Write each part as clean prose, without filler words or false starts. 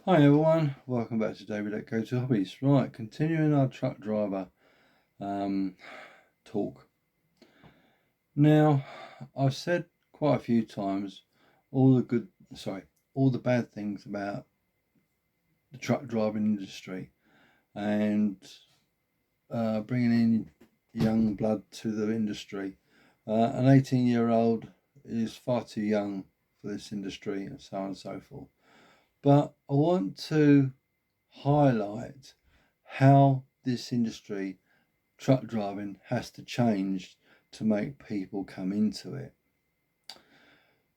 Hi everyone, welcome back to David at Go to Hobbies. Right, continuing our truck driver talk. Now, I've said quite a few times all the bad things about the truck driving industry and bringing in young blood to the industry. An 18-year-old is far too young for this industry, and so on and so forth. But I want to highlight how this industry, truck driving, has to change to make people come into it.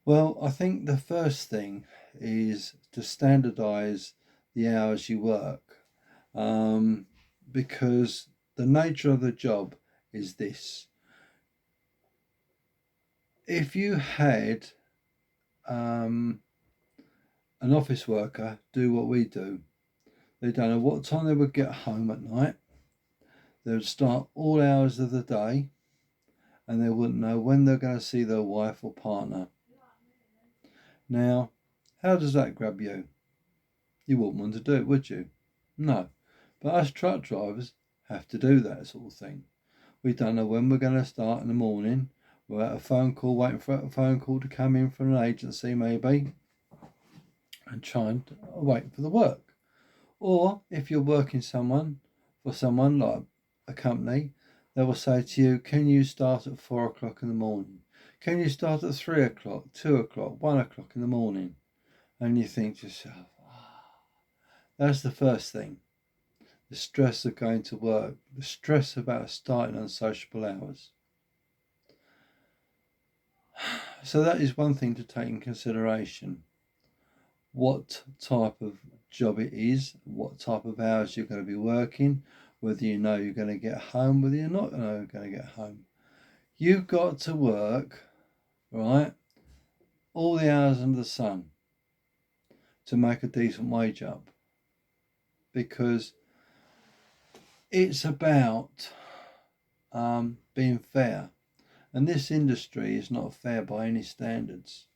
Well, I think the first thing is to standardize the hours you work, because the nature of the job is this. If you had an office worker do what we do, they don't know what time they would get home at night. They would start all hours of the day, and they wouldn't know when they're going to see their wife or partner. Now, how does that grab you? You wouldn't want to do it, would you? No. But us truck drivers have to do that sort of thing. We don't know when we're going to start in the morning. We're at a phone call, waiting for a phone call to come in from an agency maybe, and trying to wait for the work. Or if you're working for someone like a company, they will say to you, can you start at 4 o'clock in the morning? Can you start at 3 o'clock, 2 o'clock, 1 o'clock in the morning? And you think to yourself, that's the first thing. The stress of going to work, the stress about starting on sociable hours. So that is one thing to take in consideration. What type of job it is, what type of hours you're going to be working, whether you know you're going to get home, whether you're not going to get home. You've got to work, right, all the hours under the sun to make a decent wage up, because it's about being fair, and this industry is not fair by any standards.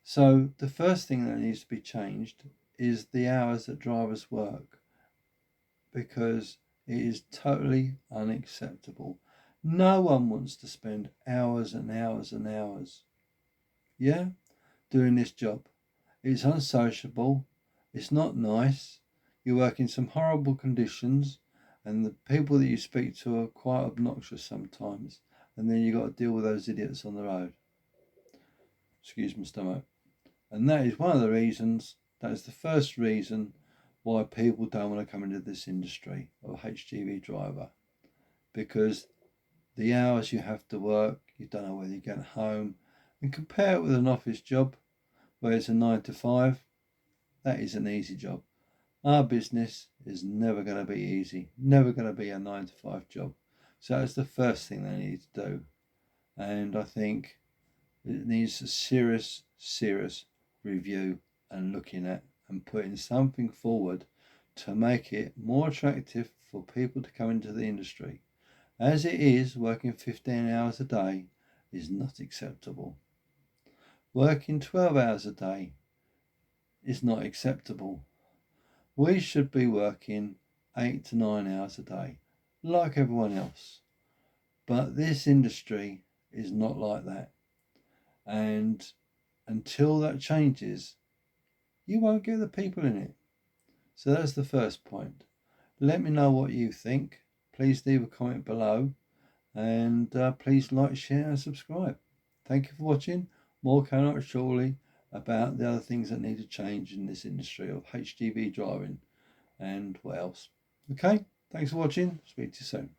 So the first thing that needs to be changed is the hours that drivers work, because it is totally unacceptable. No one wants to spend hours and hours and hours, doing this job. It's unsociable. It's not nice. You work in some horrible conditions, and the people that you speak to are quite obnoxious sometimes. And then you got to deal with those idiots on the road. Excuse my stomach. And that is one of the reasons, that is the first reason why people don't want to come into this industry of HGV driver. Because the hours you have to work, you don't know whether you get home. And compare it with an office job where it's a 9 to 5, that is an easy job. Our business is never going to be easy, never going to be a 9 to 5 job. So that's the first thing they need to do. And I think it needs a serious review and looking at and putting something forward to make it more attractive for people to come into the industry. As it is, working 15 hours a day is not acceptable. Working 12 hours a day is not acceptable. We should be working 8 to 9 hours a day, like everyone else. But this industry is not like that. And until that changes, you won't get the people in it. So that's the first point. Let me know what you think. Please leave a comment below, and please like, share and subscribe. Thank you for watching. More coming up shortly about the other things that need to change in this industry of HGV driving and what else. Okay, thanks for watching. Speak to you soon.